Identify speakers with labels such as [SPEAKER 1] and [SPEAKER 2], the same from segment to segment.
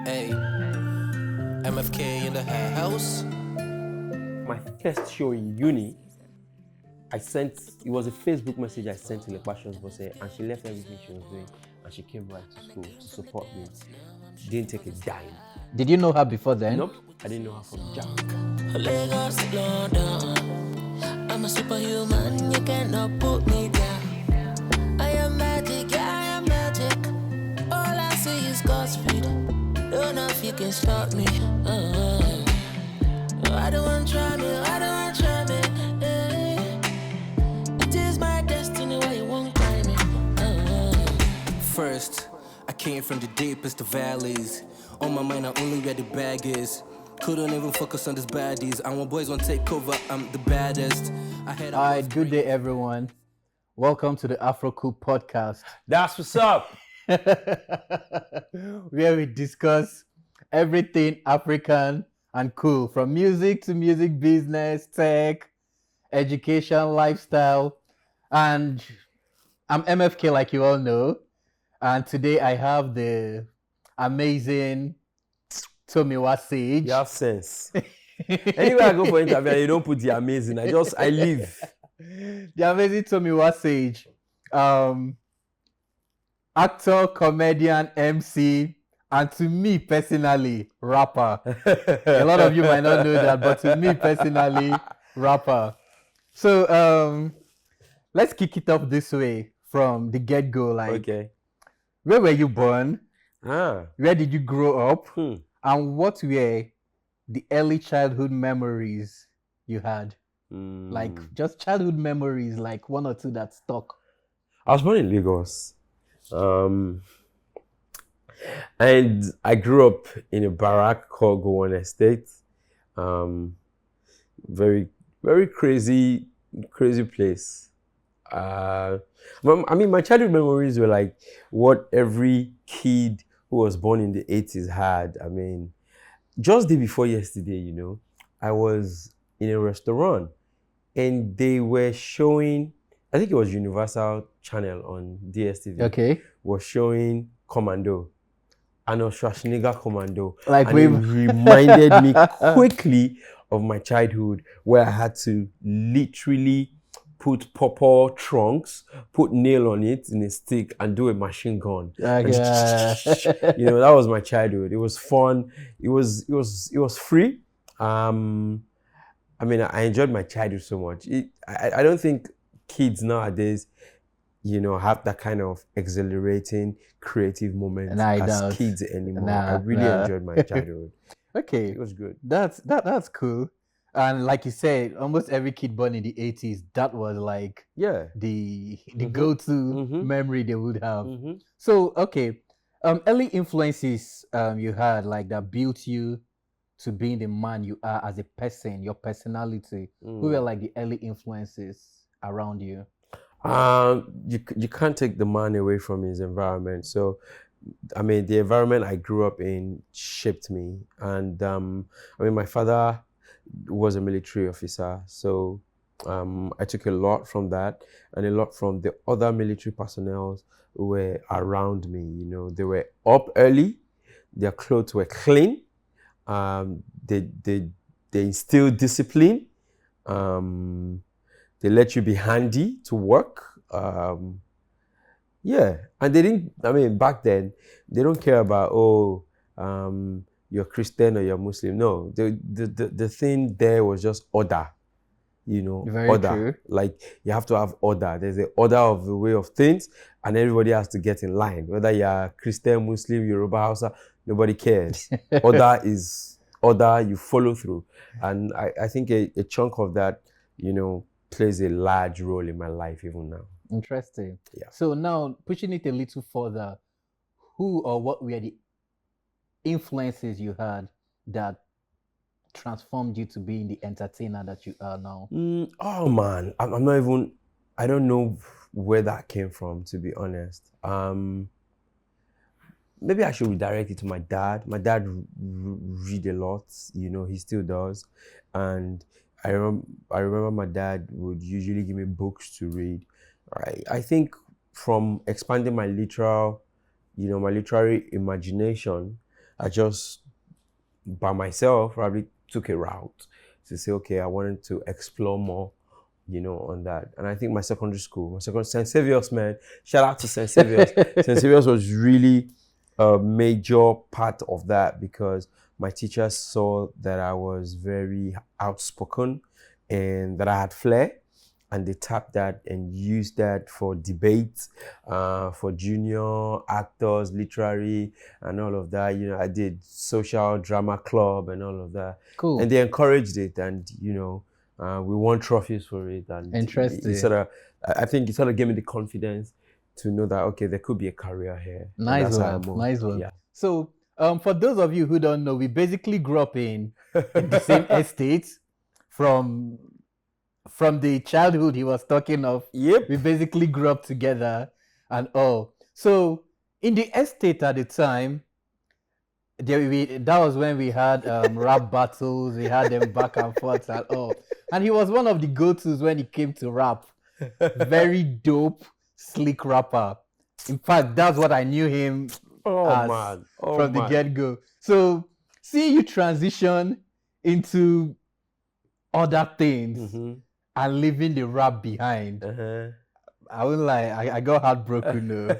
[SPEAKER 1] Hey, MFK in the house.
[SPEAKER 2] My first show in uni, it was a Facebook message I sent to the Passions Boss, and she left everything she was doing and she came right to school to support me. Didn't take a dime.
[SPEAKER 3] Did you know her before then?
[SPEAKER 2] Nope, I didn't know her from Jack.
[SPEAKER 1] Lagos, London. I'm a superhuman, you cannot put me down. I am magic, yeah, I am magic. All I see is God's speed. Don't know if you can stop me. I don't want to try me, I don't want to try me. It is my destiny, why you won't cry me. First, I came from the deepest of valleys. On my mind, I only where the bag is. Couldn't even focus on these baddies. I want boys won't take cover, I'm the baddest.
[SPEAKER 3] Alright, good day everyone. Welcome to the Afrocoolpodcast.
[SPEAKER 2] That's what's up.
[SPEAKER 3] Where we discuss everything African and cool, from music to music business, tech, education, lifestyle. And I'm MFK, like you all know. And today I have the amazing Tomiwa Sage.
[SPEAKER 2] You have sense. Anywhere I go for interview, you don't put the amazing. I leave.
[SPEAKER 3] The amazing Tomiwa Sage. Actor, comedian, MC, and to me personally, rapper. A lot of you might not know that, but to me personally, rapper. So let's kick it off this way from the get-go.
[SPEAKER 2] Okay.
[SPEAKER 3] Where were you born? Where did you grow up? And what were the early childhood memories you had? Like just childhood memories, like one or two that stuck.
[SPEAKER 2] I was born in Lagos. And I grew up in a barrack called Gowon Estate. Very, very crazy place. I mean, my childhood memories were like what every kid who was born in the 80s had. I mean, just day before yesterday, I was in a restaurant and they were showing, I think it was Universal Channel on DSTV.
[SPEAKER 3] Okay.
[SPEAKER 2] Was showing Commando. Arnold Schwarzenegger Commando.
[SPEAKER 3] Like
[SPEAKER 2] and it reminded me quickly of my childhood where I had to literally put pawpaw trunks, put nail on it in a stick and do a machine gun. That was my childhood. It was fun. It was free. I mean, I enjoyed my childhood so much. I don't think kids nowadays, have that kind of exhilarating creative moment as kids anymore. I really enjoyed my childhood.
[SPEAKER 3] Okay.
[SPEAKER 2] It was good.
[SPEAKER 3] That's cool. And like you said, almost every kid born in the 80s, that was like the go-to memory they would have. So, okay. Early influences you had, like that built you to being the man you are as a person, your personality. Who were like the early influences around you?
[SPEAKER 2] You can't take the man away from his environment. So, I mean, the environment I grew up in shaped me. And my father was a military officer. So I took a lot from that and a lot from the other military personnel who were around me. They were up early. Their clothes were clean. They instilled discipline. They let you be handy to work. And they didn't, back then, they don't care about, you're Christian or you're Muslim. No, the thing there was just order,
[SPEAKER 3] Very
[SPEAKER 2] order.
[SPEAKER 3] True.
[SPEAKER 2] Like, you have to have order. There's the order of the way of things, and everybody has to get in line. Whether you're Christian, Muslim, Yoruba, Hausa, nobody cares. Order is order, you follow through. And I think a chunk of that, plays a large role in my life even now.
[SPEAKER 3] Interesting.
[SPEAKER 2] Yeah.
[SPEAKER 3] So now, pushing it a little further, who or what were the influences you had that transformed you to being the entertainer that you are now?
[SPEAKER 2] Oh man, I don't know where that came from, to be honest. Maybe I should redirect it to my dad. My dad read a lot, he still does. And I remember my dad would usually give me books to read. I think from expanding my literary imagination, I just, by myself, probably took a route to say, okay, I wanted to explore more, on that. And I think my secondary school, St. Saviour's, man, shout out to St. Saviour's. St. Saviour's was really a major part of that because my teachers saw that I was very outspoken and that I had flair. And they tapped that and used that for debate, for junior actors, literary, and all of that. I did social drama club and all of that.
[SPEAKER 3] Cool.
[SPEAKER 2] And they encouraged it, and we won trophies for it. And
[SPEAKER 3] interesting.
[SPEAKER 2] I think it sort of gave me the confidence to know that okay, there could be a career here.
[SPEAKER 3] Nice one.
[SPEAKER 2] Yeah.
[SPEAKER 3] So, for those of you who don't know, we basically grew up in the same estate from the childhood he was talking of.
[SPEAKER 2] Yep.
[SPEAKER 3] We basically grew up together and all. So in the estate at the time, that was when we had rap battles, we had them back and forth and all. And he was one of the go-tos when it came to rap. Very dope, slick rapper. In fact, that's what I knew him from the get-go. So see you transition into other things and leaving the rap behind. I wouldn't lie, I got heartbroken though.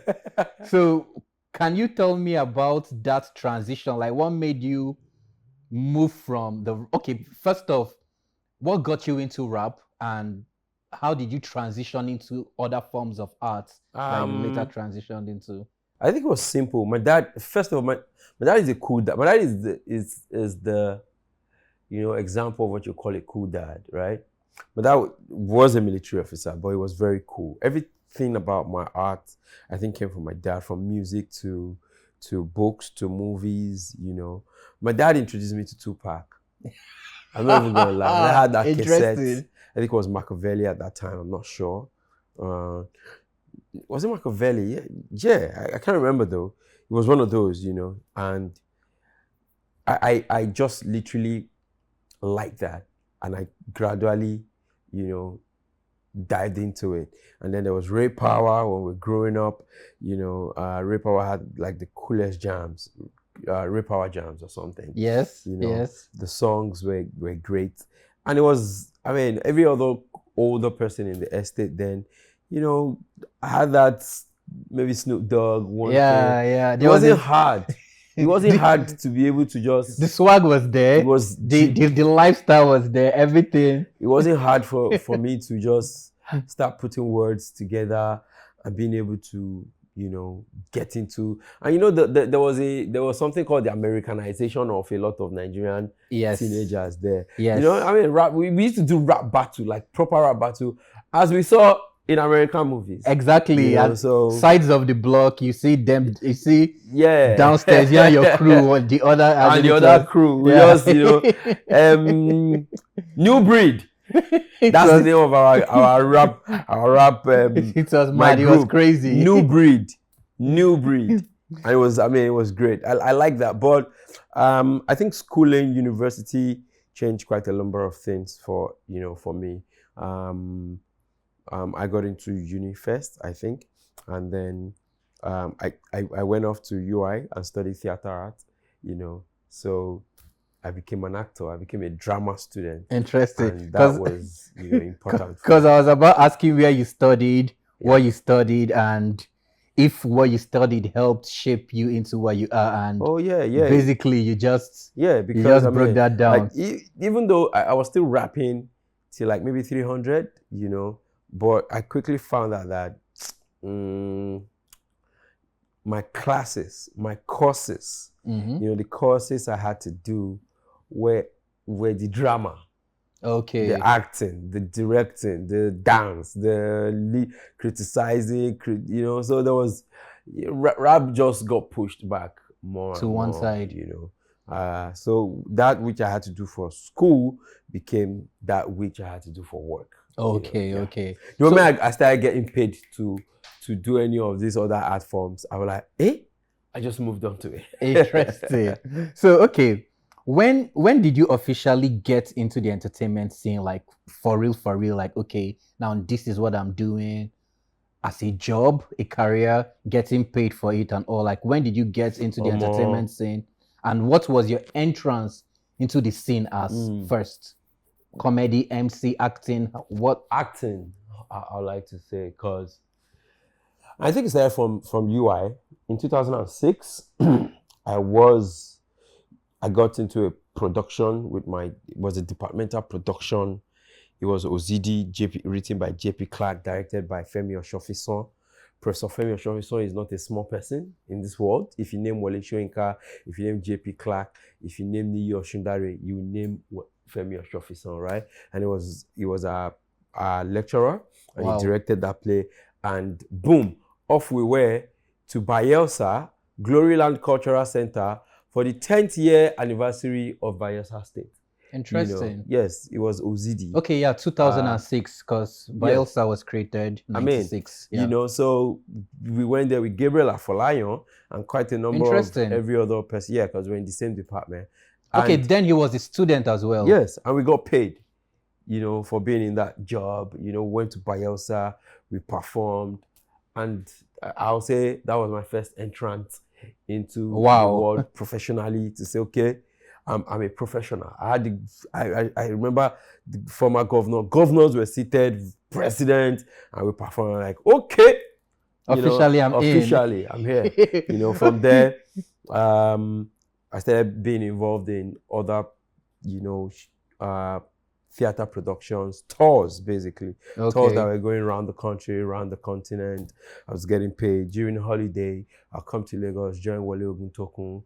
[SPEAKER 3] So can you tell me about that transition? Like what made you move from first off, what got you into rap and how did you transition into other forms of art that you later transitioned into?
[SPEAKER 2] I think it was simple. My dad, first of all, my dad is a cool dad. My dad is the example of what you call a cool dad, right? My dad was a military officer, but he was very cool. Everything about my art, I think, came from my dad, from music to books to movies, My dad introduced me to Tupac. I'm not even going to lie. I had that cassette. I think it was Machiavelli at that time. I'm not sure. Was it Machiavelli? Yeah. I can't remember though. It was one of those, and I just literally liked that. And I gradually, dived into it. And then there was Ray Power when we were growing up. Ray Power had like the coolest jams, Ray Power jams or something.
[SPEAKER 3] Yes, yes.
[SPEAKER 2] The songs were great. And it was, every other older person in the estate then, I had that maybe Snoop Dogg one thing.
[SPEAKER 3] Yeah.
[SPEAKER 2] It wasn't hard. It wasn't hard to be able to just...
[SPEAKER 3] The swag was there.
[SPEAKER 2] It was
[SPEAKER 3] the lifestyle was there, everything.
[SPEAKER 2] It wasn't hard for me to just start putting words together and being able to, get into... And there was something called the Americanization of a lot of Nigerian teenagers there.
[SPEAKER 3] Yes.
[SPEAKER 2] Rap, we used to do rap battle, like proper rap battle, as we saw in American movies.
[SPEAKER 3] Exactly. So sides of the block, you see them, downstairs, your crew, and the other crew.
[SPEAKER 2] Yeah. We just, New Breed. That's the name of our rap.
[SPEAKER 3] It was mad. It was crazy.
[SPEAKER 2] New Breed. And it was great. I like that. But I think schooling, university changed quite a number of things for me. I got into uni first, I think, and then I went off to UI and studied theater art, so I became an actor. I became a drama student.
[SPEAKER 3] Interesting.
[SPEAKER 2] And that was important.
[SPEAKER 3] Because I was about asking where you studied, what you studied, and if what you studied helped shape you into what you are. And basically you just broke that down.
[SPEAKER 2] Like, even though I was still rapping till like maybe 300, but I quickly found out that my courses, the courses I had to do were the drama.
[SPEAKER 3] Okay.
[SPEAKER 2] The acting, the directing, the dance, the criticizing, so there was, rap just got pushed back more
[SPEAKER 3] to one side.
[SPEAKER 2] So that which I had to do for school became that which I had to do for work.
[SPEAKER 3] Okay.
[SPEAKER 2] The moment I started getting paid to do any of these other art forms, I was like, I just moved on to it.
[SPEAKER 3] Interesting. So, okay, when did you officially get into the entertainment scene, like for real, like, okay, now this is what I'm doing as a job, a career, getting paid for it and all? Like, when did you get into the entertainment scene And what was your entrance into the scene as first? Comedy, MC, acting, what?
[SPEAKER 2] Acting, I like to say, because I think it's there from UI. In 2006, I got into a production with it was a departmental production. It was OZD, written by JP Clark, directed by Femi Oshofison. Professor Femi Oshofison is not a small person in this world. If you name Wale Soyinka, if you name JP Clark, if you name Niyi Oshundare, you name Femi Oshofison, right? And he was a lecturer, and he directed that play. And boom, off we were to Bayelsa, Gloryland Cultural Center, for the 10th year anniversary of Bayelsa State.
[SPEAKER 3] Interesting.
[SPEAKER 2] Yes, it was OZD.
[SPEAKER 3] Okay, yeah, 2006, because Bayelsa was created in 96.
[SPEAKER 2] So we went there with Gabriel Afolayan and quite a number of every other person. Yeah, because we're in the same department.
[SPEAKER 3] Okay, then he was a student as well.
[SPEAKER 2] Yes, and we got paid, for being in that job. Went to Bayelsa, we performed, and I'll say that was my first entrance into the world professionally, to say, okay, I'm a professional. I remember the former governors were seated, president, and we performed like, okay,
[SPEAKER 3] officially I'm
[SPEAKER 2] here. From there, I started being involved in other, theater productions, tours, basically. Tours that were going around the country, around the continent. I was getting paid. During the holiday, I'll come to Lagos, join Wale Oguntokun,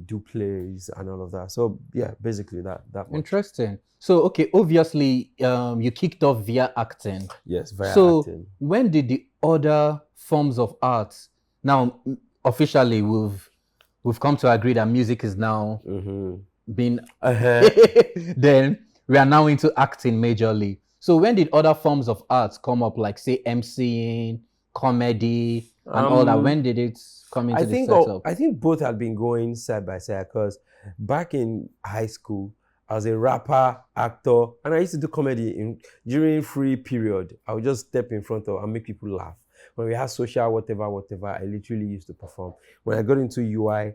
[SPEAKER 2] do plays and all of that. So yeah, basically that much.
[SPEAKER 3] Interesting. So okay, obviously you kicked off via acting.
[SPEAKER 2] Yes, via
[SPEAKER 3] acting.
[SPEAKER 2] So
[SPEAKER 3] when did the other forms of art, now officially we've come to agree that music is now being then we are now into acting majorly. So when did other forms of art come up, like say MCing, comedy, and all that? When did it come into the setup?
[SPEAKER 2] I think both had been going side by side, because back in high school, I was a rapper, actor, and I used to do comedy during free period. I would just step in front of and make people laugh. When we had social, whatever, I literally used to perform. When I got into UI,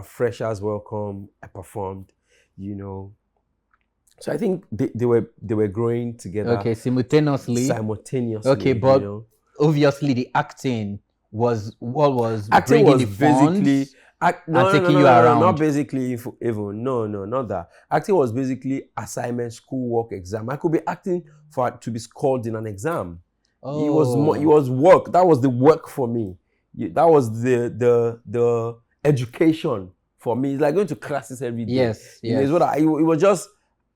[SPEAKER 2] freshers welcome, I performed, So I think they were growing together.
[SPEAKER 3] Okay, simultaneously. Okay, but obviously the acting was what was
[SPEAKER 2] acting
[SPEAKER 3] bringing
[SPEAKER 2] was
[SPEAKER 3] the funds
[SPEAKER 2] basically
[SPEAKER 3] taking you around.
[SPEAKER 2] Not basically even not that. Acting was basically assignment, schoolwork, exam. I could be acting to be scored in an exam. It was work. That was the work for me. That was the education for me. It's like going to classes every day.
[SPEAKER 3] Yes.
[SPEAKER 2] It was just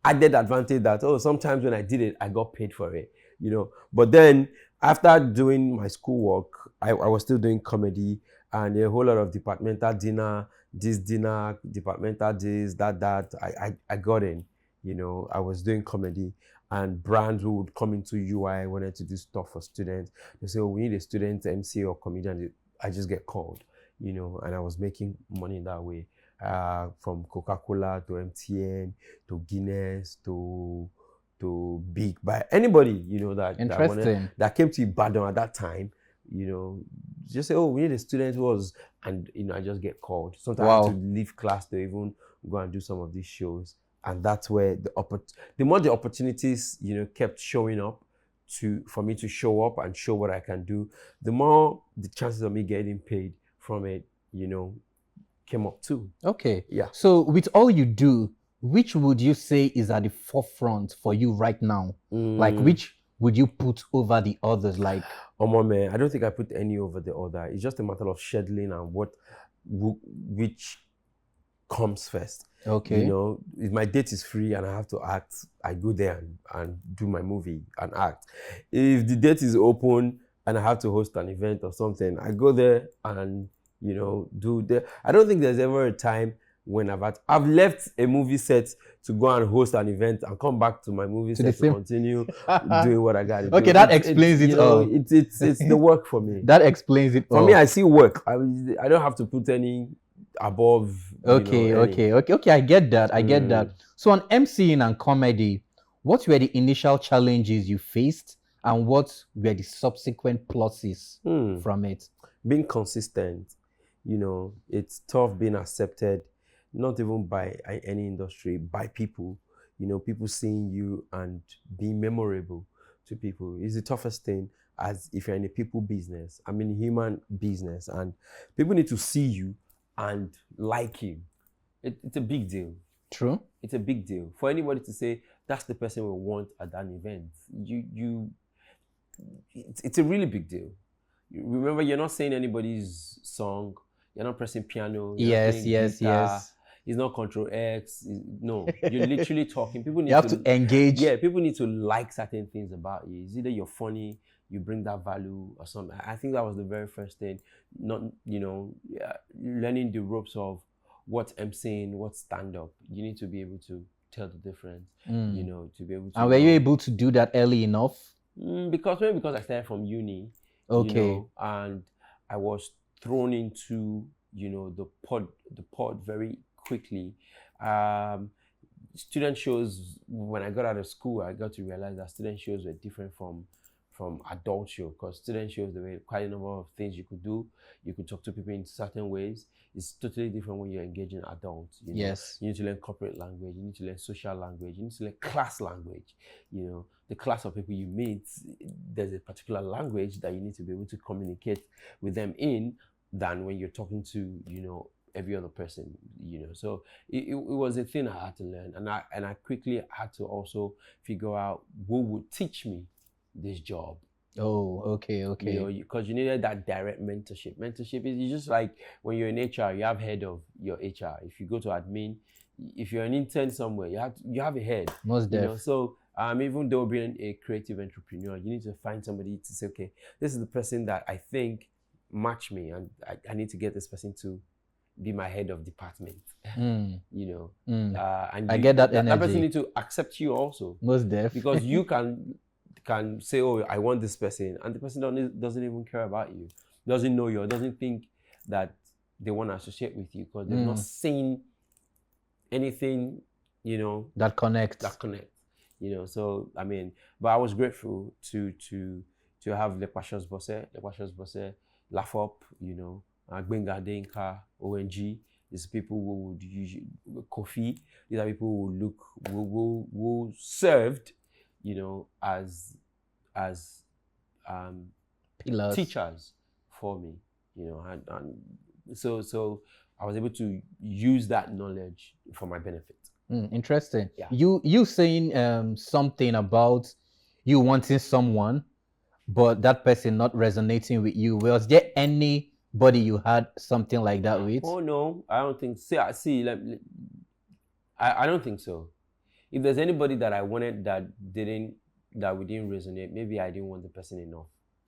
[SPEAKER 2] added advantage that sometimes when I did it, I got paid for it. But then after doing my schoolwork, I was still doing comedy, and a whole lot of departmental dinner, departmental this, that. I got in. I was doing comedy, and brands who would come into UI wanted to do stuff for students. They say, we need a student MC or comedian. I just get called, and I was making money that way. From Coca-Cola to MTN to Guinness to Big by anybody that came to Ibadan at that time, just say, we need a student who was, and I just get called. Sometimes I have to leave class to even go and do some of these shows, and that's where the more the opportunities kept showing up for me to show up and show what I can do, the more the chances of me getting paid from it, came up too.
[SPEAKER 3] Okay.
[SPEAKER 2] Yeah.
[SPEAKER 3] So with all you do, which would you say is at the forefront for you right now? Like which would you put over the others? Like,
[SPEAKER 2] man, I don't think I put any over the other. It's just a matter of scheduling and which comes first.
[SPEAKER 3] Okay.
[SPEAKER 2] If my date is free and I have to act, I go there and do my movie and act. If the date is open and I have to host an event or something, I go there and do the. I don't think there's ever a time when I've left a movie set to go and host an event and come back to my movie set to continue doing what I got to do.
[SPEAKER 3] Okay, that explains it all.
[SPEAKER 2] It's the work for me.
[SPEAKER 3] That explains it all.
[SPEAKER 2] For me, I see work. I don't have to put any above.
[SPEAKER 3] Okay. I get that. So on MCing and comedy, what were the initial challenges you faced, and what were the subsequent pluses from it?
[SPEAKER 2] Being consistent. You know, it's tough being accepted, not even by any industry, by people. You know, people seeing you and being memorable to people is the toughest thing. As if you're in a people business, I'm in human business, and people need to see you and like you. It's a big deal.
[SPEAKER 3] True.
[SPEAKER 2] It's a big deal for anybody to say that's the person we want at that event. It's a really big deal. Remember, you're not saying anybody's song. You're not pressing piano.
[SPEAKER 3] Yes.
[SPEAKER 2] It's not Control X. No, you're literally talking. People need
[SPEAKER 3] you have to engage.
[SPEAKER 2] Yeah, people need to like certain things about you. It's either you're funny, you bring that value, or something. I think that was the very first thing. Not, learning the ropes of what's emceeing, what's stand up. You need to be able to tell the difference. To be able to.
[SPEAKER 3] And were you able to do that early enough?
[SPEAKER 2] Because I started from uni.
[SPEAKER 3] Okay.
[SPEAKER 2] And I was thrown into the pod very quickly. Student shows, when I got out of school, I got to realize that student shows were different from adult show, because student shows, there were quite a number of things you could do. You could talk to people in certain ways. It's totally different when you're engaging adults.
[SPEAKER 3] Yes.
[SPEAKER 2] You need to learn corporate language. You need to learn social language. You need to learn class language. The class of people you meet, there's a particular language that you need to be able to communicate with them in than when you're talking to, every other person, So it was a thing I had to learn. And I quickly had to also figure out who would teach me this job.
[SPEAKER 3] Oh, okay.
[SPEAKER 2] Because you needed that direct mentorship. Mentorship is just like when you're in HR, you have head of your HR. If you go to admin, if you're an intern somewhere, you have a head.
[SPEAKER 3] Most definitely.
[SPEAKER 2] So even though being a creative entrepreneur, you need to find somebody to say, okay, this is the person that I think match me, and I need to get this person to be my head of department. And
[SPEAKER 3] I get that energy.
[SPEAKER 2] That person need to accept you also.
[SPEAKER 3] Most definitely.
[SPEAKER 2] Because you can say, oh, I want this person, and the person doesn't even care about you, doesn't know you, or doesn't think that they want to associate with you, because they've not seen anything,
[SPEAKER 3] that connects.
[SPEAKER 2] So but I was grateful to have Lepashos Bosse, Laugh Up, Gbenga Denka, ONG. These people who would usually Kofi. These are people who served, as
[SPEAKER 3] pillars,
[SPEAKER 2] teachers for me, and so I was able to use that knowledge for my benefit.
[SPEAKER 3] Interesting.
[SPEAKER 2] Yeah.
[SPEAKER 3] You saying something about you wanting someone, but that person not resonating with you. Was there anybody you had something like that with?
[SPEAKER 2] Oh no, I don't think. I don't think so. If there's anybody that I wanted that we didn't resonate, maybe I didn't want the person enough.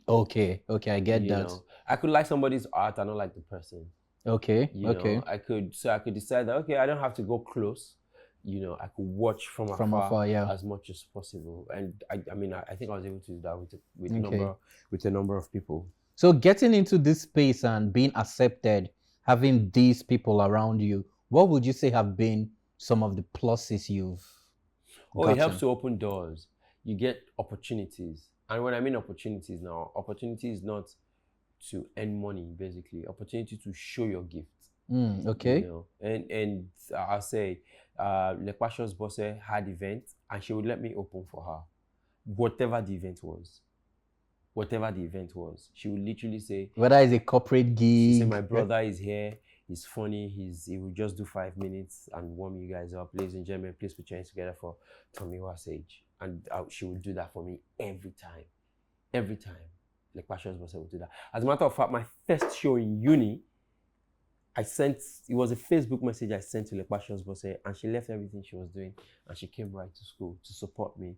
[SPEAKER 3] Okay, I get that.
[SPEAKER 2] I could like somebody's art and not like the person.
[SPEAKER 3] Okay.
[SPEAKER 2] I could decide that, okay, I don't have to go close. I could watch from afar,
[SPEAKER 3] yeah,
[SPEAKER 2] as much as possible. And I think I was able to do that with a number of people.
[SPEAKER 3] So getting into this space and being accepted, having these people around you, what would you say have been some of the pluses you've gotten?
[SPEAKER 2] It helps to open doors. You get opportunities. And when I mean opportunities now, opportunity is not to earn money, basically. Opportunity to show your gift.
[SPEAKER 3] Okay.
[SPEAKER 2] And I'll say, Lepashos Bosse had event, and she would let me open for her. Whatever the event was, she would literally say,
[SPEAKER 3] whether it's a corporate gig.
[SPEAKER 2] She said, my brother is here. He's funny. He will just do 5 minutes and warm you guys up. Ladies and gentlemen, please put your hands together for Tomiwa Sage. And she would do that for me every time. Lepashos Bosse would do that. As a matter of fact, my first show in uni, it was a Facebook message I sent to Lepashos Bosse, and she left everything she was doing and she came right to school to support me.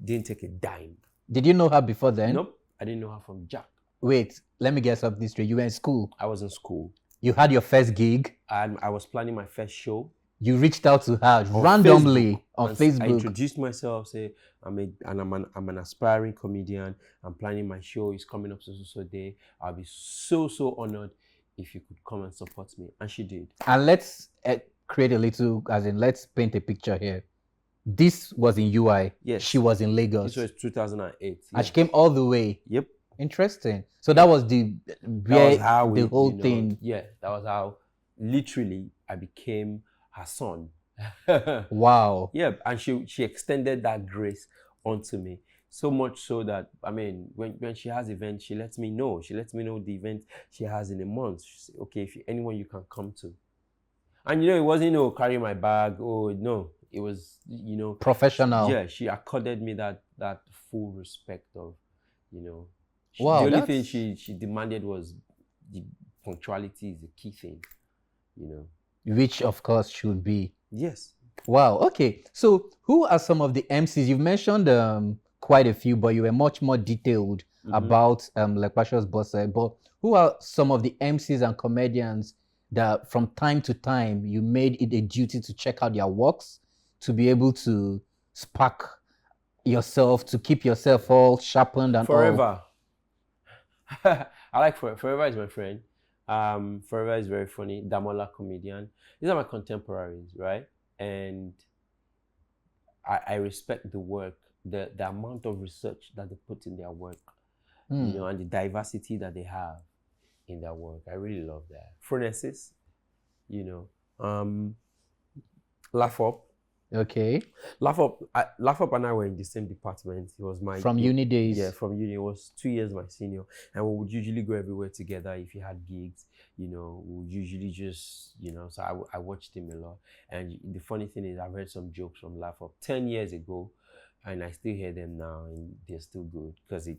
[SPEAKER 2] Didn't take a dime.
[SPEAKER 3] Did you know her before then?
[SPEAKER 2] Nope. I didn't know her from Jack.
[SPEAKER 3] Wait, let me get something straight. You were in school?
[SPEAKER 2] I was in school.
[SPEAKER 3] You had your first gig?
[SPEAKER 2] I was planning my first show.
[SPEAKER 3] You reached out to her randomly on Facebook.
[SPEAKER 2] I introduced myself, say I'm an aspiring comedian. I'm planning my show. It's coming up so day. I'll be so honored if you could come and support me. And she did.
[SPEAKER 3] And let's create a little, let's paint a picture here. This was in UI.
[SPEAKER 2] Yes.
[SPEAKER 3] She was in Lagos.
[SPEAKER 2] This was 2008.
[SPEAKER 3] And she came all the way.
[SPEAKER 2] Yep.
[SPEAKER 3] Interesting. So that was the whole thing.
[SPEAKER 2] Yeah, that was how literally I became her son.
[SPEAKER 3] Wow.
[SPEAKER 2] Yeah, and she extended that grace onto me. So much so that, I mean, when she has events, she lets me know. She lets me know the event she has in a month. She says, okay, if anyone you can come to. And, it wasn't, carry my bag. Oh, no. It was,
[SPEAKER 3] professional.
[SPEAKER 2] Yeah, she accorded me that full respect of,
[SPEAKER 3] Wow,
[SPEAKER 2] the only thing she demanded was the punctuality is the key thing,
[SPEAKER 3] Which, of course, should be.
[SPEAKER 2] Yes.
[SPEAKER 3] Wow. Okay. So who are some of the MCs? You've mentioned quite a few, but you were much more detailed about like Precious Boss. But who are some of the MCs and comedians that from time to time you made it a duty to check out their works to be able to spark yourself, to keep yourself all sharpened and
[SPEAKER 2] Forever. I like Forever is my friend. Forever is very funny. Damola comedian. These are my contemporaries, right? And I respect the work, the amount of research that they put in their work, and the diversity that they have in their work. I really love that. Phronesis, Laugh Up.
[SPEAKER 3] Okay.
[SPEAKER 2] Laugh Up and I were in the same department. He was
[SPEAKER 3] from uni days.
[SPEAKER 2] Yeah, from uni. He was 2 years my senior, and we would usually go everywhere together if he had gigs. We would usually just, so I watched him a lot. And the funny thing is, I've heard some jokes from Laugh Up 10 years ago, and I still hear them now, and they're still good because he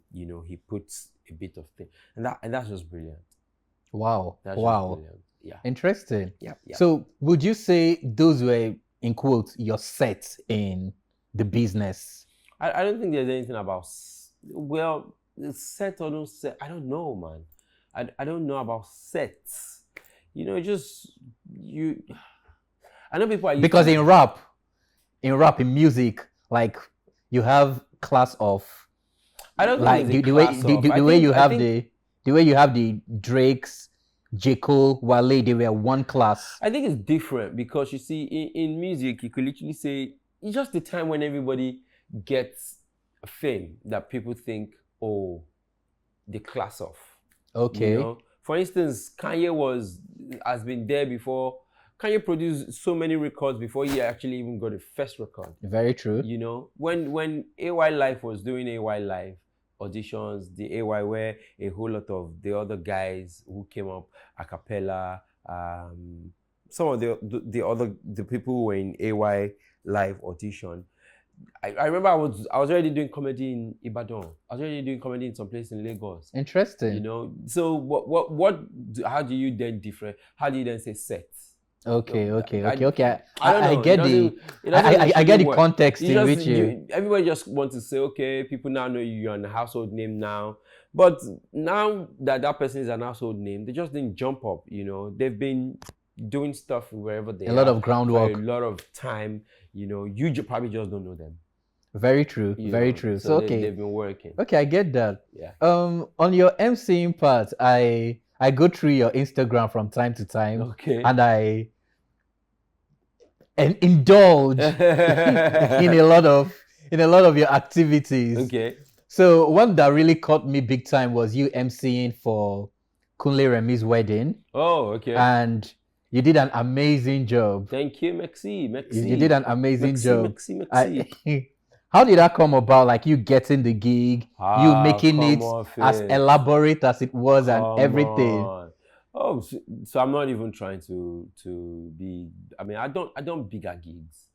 [SPEAKER 2] puts a bit of thing, and that's just brilliant.
[SPEAKER 3] Wow.
[SPEAKER 2] That's
[SPEAKER 3] wow.
[SPEAKER 2] Just brilliant. Yeah.
[SPEAKER 3] Interesting.
[SPEAKER 2] Yeah.
[SPEAKER 3] So would you say those were, in quotes, your sets in the business?
[SPEAKER 2] I don't think there's anything about, set or no set. I don't know, man. I don't know about sets. I know people are
[SPEAKER 3] because in rap, in music, like you have class of.
[SPEAKER 2] I don't
[SPEAKER 3] like
[SPEAKER 2] think
[SPEAKER 3] the way you have the Drakes, J. Cole, Wale, they were one class.
[SPEAKER 2] I think it's different because you see, in music, you could literally say it's just the time when everybody gets fame that people think, oh, the class of.
[SPEAKER 3] Okay.
[SPEAKER 2] For instance, Kanye has been there before. Kanye produced so many records before he actually even got a first record.
[SPEAKER 3] Very true.
[SPEAKER 2] When AY Life was doing AY Live auditions, the AY where a whole lot of the other guys who came up a cappella, some of the people who were in AY Live audition. I remember I was already doing comedy in Ibadan. I was already doing comedy in some place in Lagos.
[SPEAKER 3] Interesting.
[SPEAKER 2] So how do you then how do you then say set?
[SPEAKER 3] Okay.
[SPEAKER 2] I
[SPEAKER 3] get the context in which
[SPEAKER 2] everybody just wants to say, okay, people now know you're a household name now. But now that person is an household name, they just didn't jump up, They've been doing stuff wherever they are.
[SPEAKER 3] A lot of groundwork.
[SPEAKER 2] For a lot of time, you probably just don't know them.
[SPEAKER 3] Very true. Very true. So okay.
[SPEAKER 2] They've been working.
[SPEAKER 3] Okay, I get that.
[SPEAKER 2] Yeah.
[SPEAKER 3] On your MCing part, I go through your Instagram from time to time.
[SPEAKER 2] Okay.
[SPEAKER 3] And I indulge in a lot of your activities.
[SPEAKER 2] Okay.
[SPEAKER 3] So one that really caught me big time was you MCing for Kunle Remi's wedding.
[SPEAKER 2] Oh, okay.
[SPEAKER 3] And you did an amazing job.
[SPEAKER 2] Thank you, Maxi.
[SPEAKER 3] You did an amazing job.
[SPEAKER 2] Maxi.
[SPEAKER 3] How did that come about? Like you getting the gig, you making it as elaborate as it was and everything.
[SPEAKER 2] Oh, so I'm not even trying to be. I mean, I don't bigger gigs.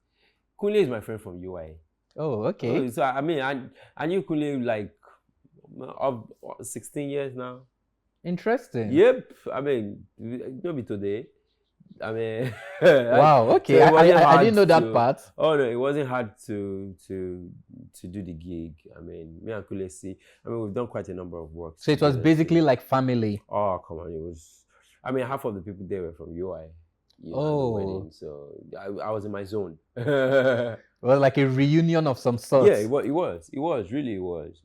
[SPEAKER 2] Kunle is my friend from UI.
[SPEAKER 3] Oh, okay.
[SPEAKER 2] So I mean, I knew Kunle like of 16 years now.
[SPEAKER 3] Interesting.
[SPEAKER 2] Yep. I mean, maybe today. I mean,
[SPEAKER 3] wow. Okay. So I didn't know that part.
[SPEAKER 2] Oh no, it wasn't hard to do the gig. I mean, me and Kulesi. I mean, we've done quite a number of work.
[SPEAKER 3] So it was basically like family.
[SPEAKER 2] Oh come on, it was. I mean, half of the people there were from UI.
[SPEAKER 3] Oh.
[SPEAKER 2] Wedding, so I was in my zone.
[SPEAKER 3] It was like a reunion of some sort.
[SPEAKER 2] Yeah, it was. It was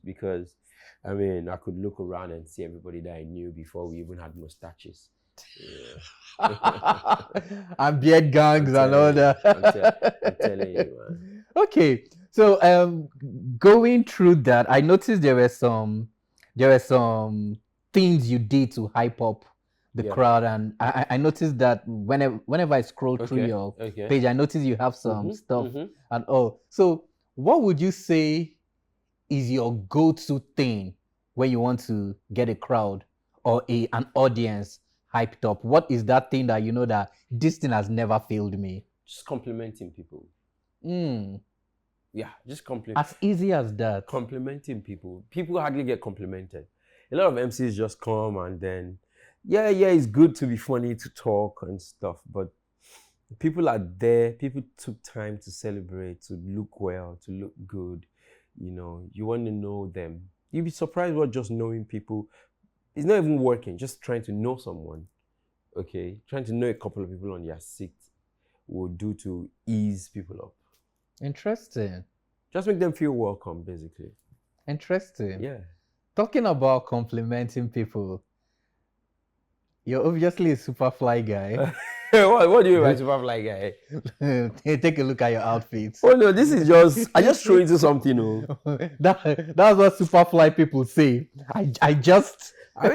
[SPEAKER 2] because, I mean, I could look around and see everybody that I knew before we even had mustaches. Yeah.
[SPEAKER 3] And beard gangs and all that.
[SPEAKER 2] I'm telling you, man.
[SPEAKER 3] Okay, so going through that, I noticed there there were some things you did to hype up the crowd, and I noticed that whenever I scroll through your page, I noticed you have some stuff and all. So what would you say is your go-to thing when you want to get a crowd or an audience hyped up? What is that thing that you know that this thing has never failed me?
[SPEAKER 2] Just complimenting people. Yeah, just
[SPEAKER 3] as easy as that.
[SPEAKER 2] Complimenting people. People hardly get complimented. A lot of MCs just come and then, yeah, it's good to be funny, to talk and stuff, but people are there. People took time to celebrate, to look well, to look good. You know, you want to know them. You'd be surprised what just knowing people, it's not even working, just trying to know someone, okay? Trying to know a couple of people on your seat will do to ease people up.
[SPEAKER 3] Interesting.
[SPEAKER 2] Just make them feel welcome, basically.
[SPEAKER 3] Interesting.
[SPEAKER 2] Yeah.
[SPEAKER 3] Talking about complimenting people, you're obviously a super fly guy.
[SPEAKER 2] What do you mean by super fly guy?
[SPEAKER 3] Take a look at your outfits.
[SPEAKER 2] Oh no, this is just, I just throw into something.
[SPEAKER 3] That's what super fly people say. I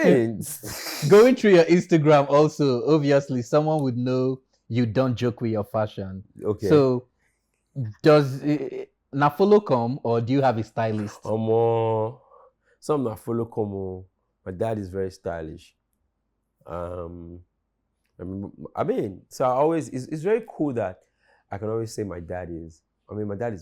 [SPEAKER 3] mean, going through your Instagram also, obviously someone would know you don't joke with your fashion.
[SPEAKER 2] Okay.
[SPEAKER 3] So does na follow come, or do you have a stylist?
[SPEAKER 2] Some na follow come. My dad is very stylish. I mean, so I always, it's very cool that I can always say my dad is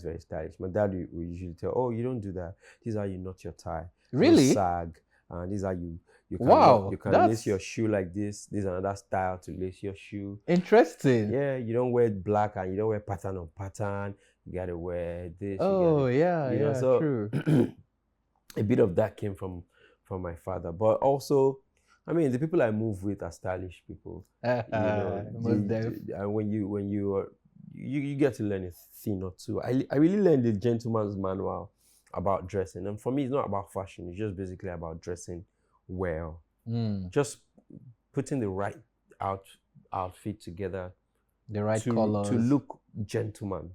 [SPEAKER 2] very stylish. My dad will usually tell, oh, you don't do that. This is how you knot your tie.
[SPEAKER 3] Really?
[SPEAKER 2] You sag. And this is how you can, you can lace your shoe like this. This is another style to lace your shoe.
[SPEAKER 3] Interesting.
[SPEAKER 2] Yeah, you don't wear black and you don't wear pattern on pattern. You gotta wear this.
[SPEAKER 3] Oh, yeah,
[SPEAKER 2] so
[SPEAKER 3] true.
[SPEAKER 2] A bit of that came from my father, but also, I mean, the people I move with are stylish people. And when you get to learn a thing or two. I really learned the gentleman's manual about dressing, and for me, it's not about fashion. It's just basically about dressing well, just putting the right outfit together,
[SPEAKER 3] the right colors
[SPEAKER 2] to look gentleman.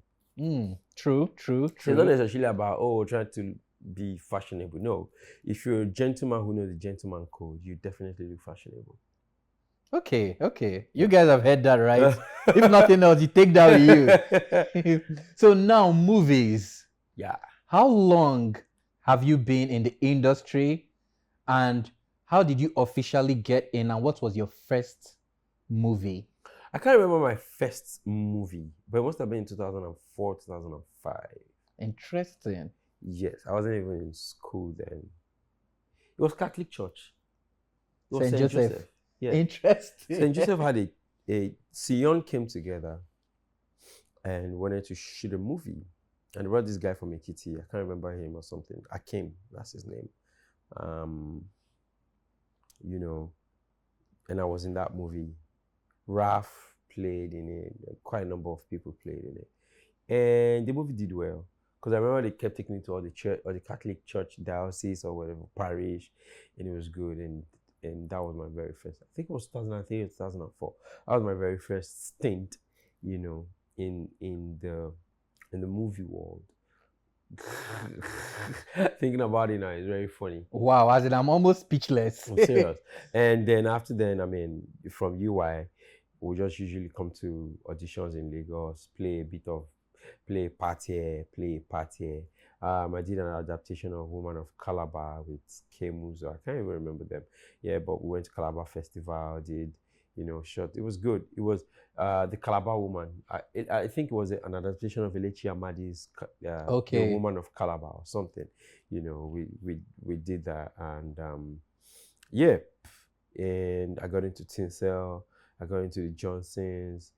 [SPEAKER 3] True.
[SPEAKER 2] It's not necessarily about trying to be fashionable. No, if you're a gentleman who knows the gentleman code, you definitely look fashionable.
[SPEAKER 3] Okay. You guys have heard that, right? If nothing else, you take that with you. So now, movies.
[SPEAKER 2] Yeah.
[SPEAKER 3] How long have you been in the industry, and how did you officially get in, and what was your first movie?
[SPEAKER 2] I can't remember my first movie, but it must have been in 2004, 2005.
[SPEAKER 3] Interesting.
[SPEAKER 2] Yes, I wasn't even in school then. It was Catholic Church. It was
[SPEAKER 3] St. Joseph.
[SPEAKER 2] Yeah.
[SPEAKER 3] Interesting.
[SPEAKER 2] St. Joseph had a Sion came together and wanted to shoot a movie. And they brought this guy from Ekiti. I can't remember him or something. Akim, that's his name. And I was in that movie. Raf played in it. Quite a number of people played in it. And the movie did well. Because I remember they kept taking me to all the church or the Catholic church diocese or whatever, parish, and it was good. And that was my very first, I think it was 2003 or 2004. That was my very first stint, in the movie world. Thinking about it now is very funny.
[SPEAKER 3] Wow, as in I'm almost speechless.
[SPEAKER 2] I'm serious. And then after then, I mean, from UI, we'll just usually come to auditions in Lagos, play a part here. I did an adaptation of Woman of Calabar with K Muzo. I can't even remember them. Yeah, but we went to Calabar Festival, did, shot. It was good. It was the Calabar Woman. I think it was an adaptation of Elechi Amadi's The Woman of Calabar or something. We did that, and and I got into Tinsel. I got into the Johnsons.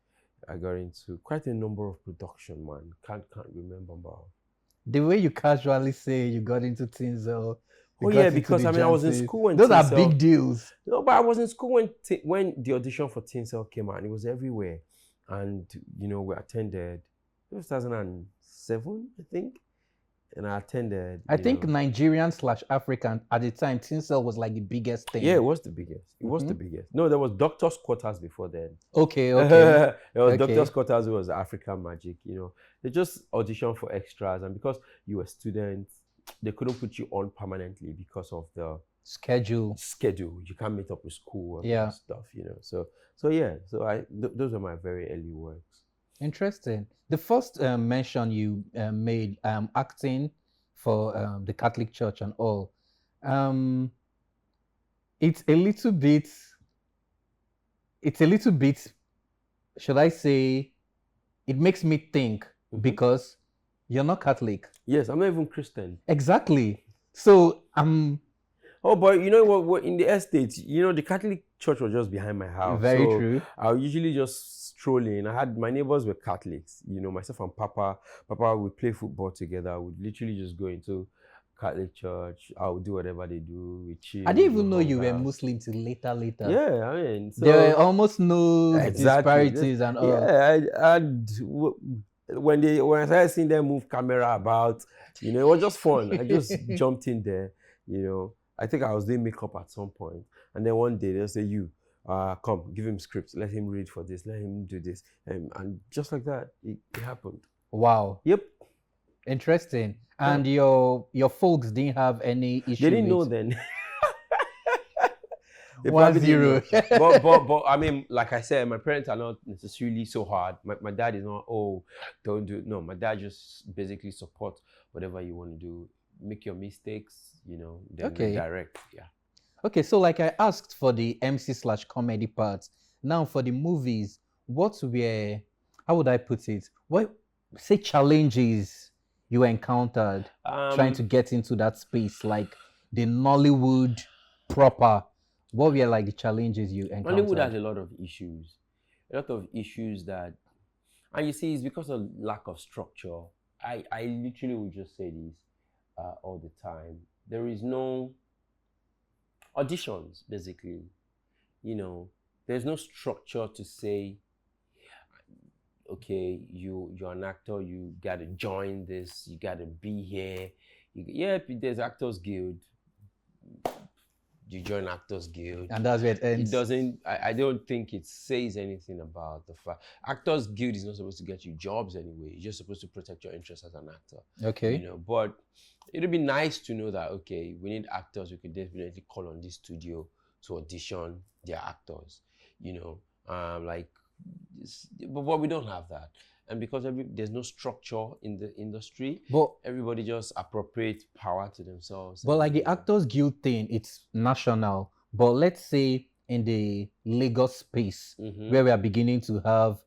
[SPEAKER 2] I got into quite a number of production, man. Can't remember about.
[SPEAKER 3] The way you casually say you got into Tinsel.
[SPEAKER 2] Oh yeah, because I was in school when
[SPEAKER 3] those
[SPEAKER 2] Tinsel,
[SPEAKER 3] are big deals.
[SPEAKER 2] No, but I was in school when the audition for Tinsel came out, and it was everywhere. And we attended. It was 2007, I think. And I attended.
[SPEAKER 3] I think Nigerian/African at the time, Tinsel was like the biggest thing.
[SPEAKER 2] Yeah, it was the biggest. It was the biggest. No, there was Doctor's Quarters before then.
[SPEAKER 3] Okay.
[SPEAKER 2] There was Doctor's Quarters, who was African Magic. They just auditioned for extras, and because you were students, they couldn't put you on permanently because of the
[SPEAKER 3] schedule.
[SPEAKER 2] You can't meet up with school
[SPEAKER 3] Yeah.
[SPEAKER 2] stuff, So those are my very early works.
[SPEAKER 3] Interesting. The first mention you made, acting for the Catholic Church and all, it's a little bit, should I say, it makes me think because you're not Catholic.
[SPEAKER 2] Yes, I'm not even Christian.
[SPEAKER 3] Exactly. So
[SPEAKER 2] Oh, but you know what? In the estate, the Catholic church was just behind my house.
[SPEAKER 3] Very true.
[SPEAKER 2] I would usually just stroll in. my neighbors were Catholics. Myself and Papa would play football together. I would literally just go into Catholic church. I would do whatever they do. We chill.
[SPEAKER 3] I didn't even know you were Muslim till later.
[SPEAKER 2] Yeah, I mean, so
[SPEAKER 3] there were almost no disparities and all.
[SPEAKER 2] Yeah, when I started seeing them move camera about, it was just fun. I just jumped in there, I think I was doing makeup at some point, and then one day they'll say, "You, come, give him scripts, let him read for this, let him do this," and just like that, it happened.
[SPEAKER 3] Wow.
[SPEAKER 2] Yep.
[SPEAKER 3] Interesting. And your folks didn't have any issue.
[SPEAKER 2] They didn't know then.
[SPEAKER 3] 1-0.
[SPEAKER 2] but I mean, like I said, my parents are not necessarily so hard. My dad is not, don't do it. No, my dad just basically supports whatever you want to do. Make your mistakes, then direct. Yeah.
[SPEAKER 3] Okay, so like I asked for the MC/comedy parts. Now for the movies, how would I put it? What challenges you encountered trying to get into that space, like the Nollywood proper? What were like the challenges you encountered?
[SPEAKER 2] Nollywood has a lot of issues. That, and you see, it's because of lack of structure. I literally would just say this all the time. There is no auditions, basically. There's no structure to say, okay, you're an actor, you gotta join this, you gotta be here. There's Actors Guild. You join Actors Guild,
[SPEAKER 3] and that's where it ends.
[SPEAKER 2] It doesn't. I don't think it says anything about the fact. Actors Guild is not supposed to get you jobs anyway. You're just supposed to protect your interests as an actor.
[SPEAKER 3] Okay.
[SPEAKER 2] But it'd be nice to know that, okay, we need actors. We could definitely call on this studio to audition their actors. But we don't have that. And because there's no structure in the industry,
[SPEAKER 3] but
[SPEAKER 2] everybody just appropriates power to themselves.
[SPEAKER 3] But like the Actors Guild thing, it's national. But let's say in the Lagos space, where we are beginning to have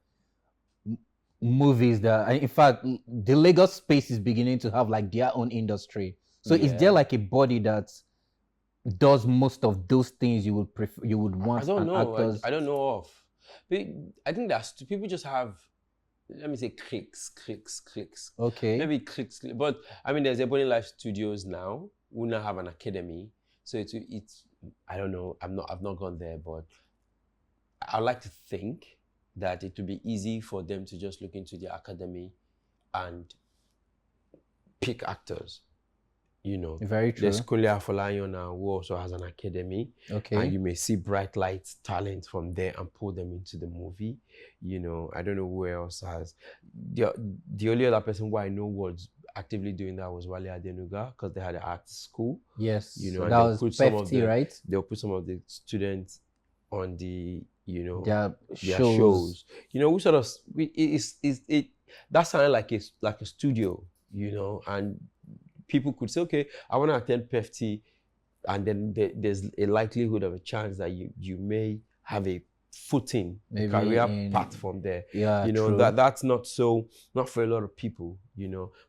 [SPEAKER 3] movies that, in fact, the Lagos space is beginning to have like their own industry. So is there like a body that does most of those things you would prefer, you would want?
[SPEAKER 2] I don't know. I don't know of. I think that people just have, let me say, clicks.
[SPEAKER 3] Okay.
[SPEAKER 2] Maybe clicks. But I mean, there's Ebony Life Studios now who now have an academy. So it's I don't know. I've not gone there, but I like to think that it would be easy for them to just look into their academy and pick actors.
[SPEAKER 3] Very true.
[SPEAKER 2] There's Kolia Afolayan now who also has an academy.
[SPEAKER 3] Okay.
[SPEAKER 2] And you may see bright lights, talent from there and pull them into the movie. I don't know who else has. The only other person who I know was actively doing that was Wale Adenuga, because they had an art school.
[SPEAKER 3] Yes.
[SPEAKER 2] And
[SPEAKER 3] that was PFT, right?
[SPEAKER 2] They'll put some of the students on the,
[SPEAKER 3] their
[SPEAKER 2] shows. We sort of, that sounded like a studio, and people could say, okay, I want to attend PFT, and then there's a likelihood of a chance that you may have a footing, career path from there.
[SPEAKER 3] Yeah,
[SPEAKER 2] that's not for a lot of people,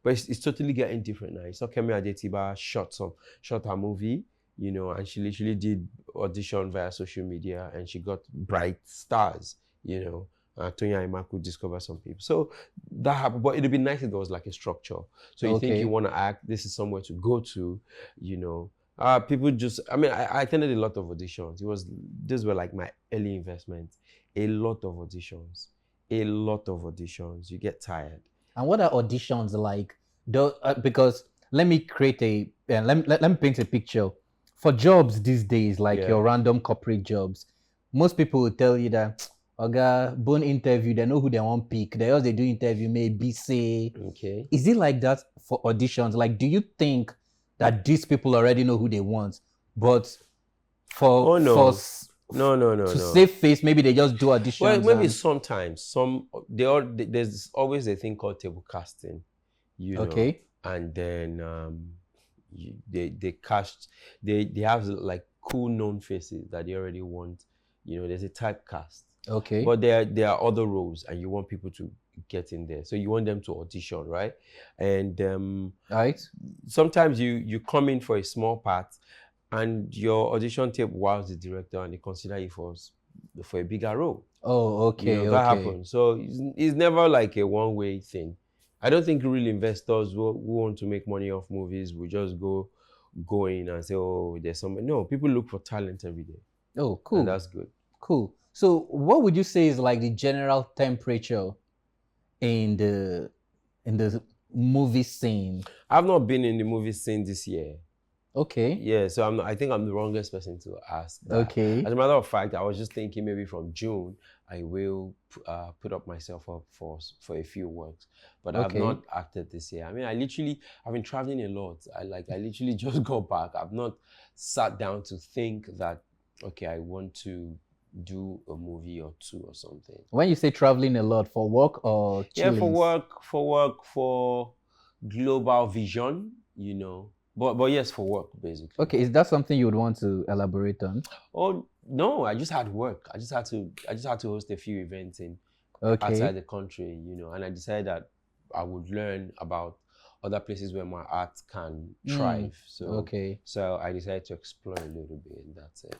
[SPEAKER 2] but it's totally getting different now. So Kemi Adetiba shot her movie, and she literally did audition via social media, and she got bright stars, Tonya Ima could discover some people. So that happened, but it'd be nice if there was like a structure. So you think you want to act, this is somewhere to go to, people just, I attended a lot of auditions. These were like my early investments. A lot of auditions. You get tired.
[SPEAKER 3] And what are auditions like? Because let me create let me paint a picture. For jobs these days, like your random corporate jobs, most people will tell you that, bone interview, they know who they want to pick. They do interview, maybe say.
[SPEAKER 2] Okay.
[SPEAKER 3] Is it like that for auditions? Like, do you think that these people already know who they want, but for
[SPEAKER 2] no.
[SPEAKER 3] to save face, maybe they just do auditions.
[SPEAKER 2] Well, maybe sometimes there's always a thing called table casting, you know.
[SPEAKER 3] Okay.
[SPEAKER 2] And then they cast, they have like cool known faces that they already want, you know. There's a typecast.
[SPEAKER 3] Okay.
[SPEAKER 2] But there are other roles, and you want people to get in there, so you want them to audition, right? And
[SPEAKER 3] right.
[SPEAKER 2] Sometimes you come in for a small part, and your audition tape wows the director, and they consider you for a bigger role.
[SPEAKER 3] Oh, okay.
[SPEAKER 2] You know, that happens. So it's never like a one-way thing. I don't think real investors who want to make money off movies will just go in and say, oh, there's something. No, people look for talent every day.
[SPEAKER 3] Oh, cool.
[SPEAKER 2] And that's good.
[SPEAKER 3] Cool. So what would you say is like the general temperature in the movie scene?
[SPEAKER 2] I've not been in the movie scene this year.
[SPEAKER 3] Okay.
[SPEAKER 2] Yeah, so I think I'm the wrongest person to ask that.
[SPEAKER 3] Okay.
[SPEAKER 2] As a matter of fact, I was just thinking maybe from June I will put up myself up for a few works, but I've not acted this year. I mean, I've been traveling a lot. I literally just got back. I've not sat down to think that, okay, I want to do a movie or two or something.
[SPEAKER 3] When you say traveling a lot, for work or chillings?
[SPEAKER 2] Yeah, for work, for global vision, you know. But yes, for work, basically.
[SPEAKER 3] Okay, is that something you would want to elaborate on?
[SPEAKER 2] Oh no, I just had work. I just had to host a few events outside the country, you know, and I decided that I would learn about other places where my art can thrive. So I decided to explore a little bit, and that's it.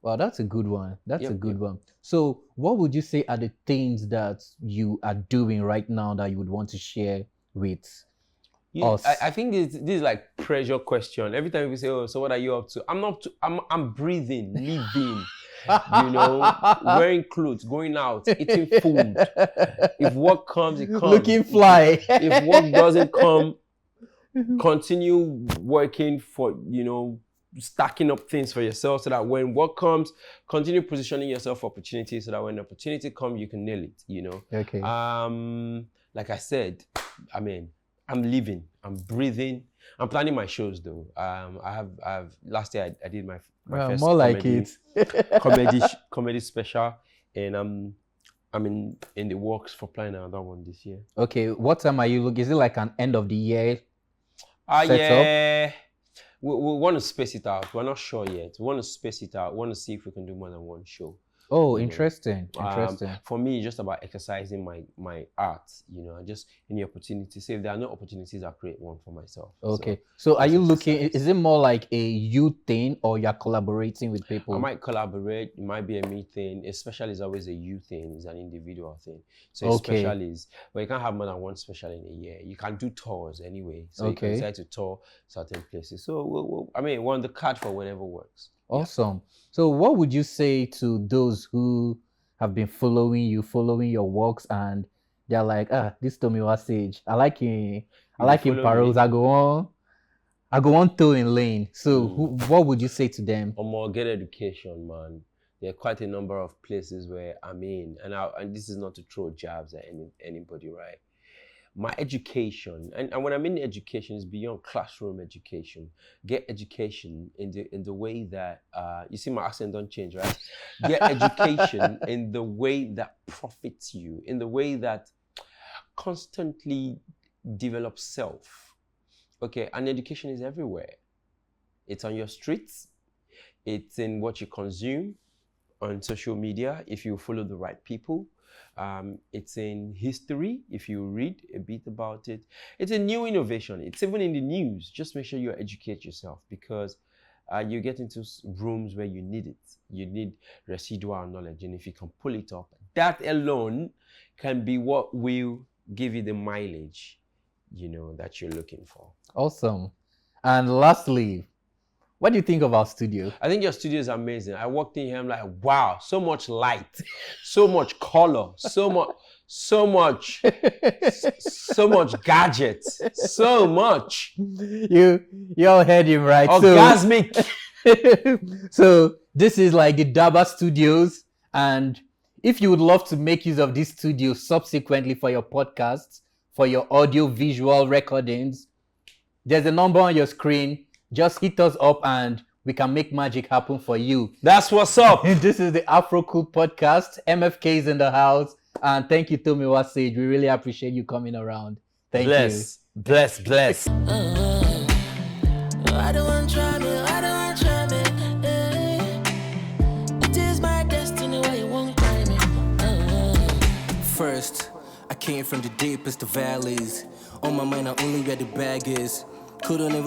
[SPEAKER 3] Well, that's a good one. That's a good one. So what would you say are the things that you are doing right now that you would want to share with us?
[SPEAKER 2] I think this is like pressure question. Every time we say, oh, so what are you up to? I'm breathing, living, you know, wearing clothes, going out, eating food. If work comes, it comes.
[SPEAKER 3] Looking fly.
[SPEAKER 2] If work doesn't come, continue working for, you know, stacking up things for yourself so that when work comes, continue positioning yourself for opportunities so that when opportunity comes, you can nail it, you know.
[SPEAKER 3] Okay.
[SPEAKER 2] Like I said, I mean, I'm living, I'm breathing. I'm planning my shows though. I have last year I did my first
[SPEAKER 3] more like
[SPEAKER 2] comedy special, and I'm in the works for planning another one this year.
[SPEAKER 3] Okay, what time are you looking? Is it like an end of the year?
[SPEAKER 2] Yeah. We want to space it out. We're not sure yet. We want to space it out. We want to see if we can do more than one show.
[SPEAKER 3] Oh, interesting. Interesting.
[SPEAKER 2] For me, it's just about exercising my art, you know, just any opportunity. So if there are no opportunities, I'll create one for myself.
[SPEAKER 3] Okay. So are you looking, is it more like a you thing or you're collaborating with people?
[SPEAKER 2] I might collaborate. It might be a me thing. A special is always a you thing. It's an individual thing. So a special is, but you can't have more than one special in a year. You can do tours anyway. So you can decide to tour certain places. So, we're on the card for whenever works.
[SPEAKER 3] Awesome. Yeah. So what would you say to those who have been following your works and they're like, this Tomiwa Sage, I like him paroles, I go on towing lane. So what would you say to them?
[SPEAKER 2] More get education, man. There are quite a number of places where I'm in, and this is not to throw jabs at anybody, right? My education, and when I mean education, is beyond classroom education. Get education in the way that you see my accent don't change, right? Get education in the way that profits you, in the way that constantly develops self. Okay, and education is everywhere. It's on your streets. It's in what you consume on social media if you follow the right people. It's in history, if you read a bit about it. It's a new innovation. It's even in the news. Just make sure you educate yourself, because you get into rooms where you need it. You need residual knowledge. And if you can pull it up, that alone can be what will give you the mileage, you know, that you're looking for.
[SPEAKER 3] Awesome. And lastly, what do you think of our studio?
[SPEAKER 2] I think your studio is amazing. I walked in here, I'm like, wow, so much light, so much color, so much gadgets, so much.
[SPEAKER 3] You all heard him right.
[SPEAKER 2] Orgasmic.
[SPEAKER 3] So this is like the Daba Studios, and if you would love to make use of this studio subsequently for your podcasts, for your audio visual recordings, there's a number on your screen. Just hit us up and we can make magic happen for you.
[SPEAKER 2] That's what's up.
[SPEAKER 3] This is the AFROCOOL podcast. MFK is in the house. And thank you, Tomiwa Sage. We really appreciate you coming around. Thank you.
[SPEAKER 2] Bless.
[SPEAKER 1] I don't want to try me. It is my destiny why you won't cry me.
[SPEAKER 4] First, I came from the deepest of valleys. On my mind, I only where the bag is. Couldn't even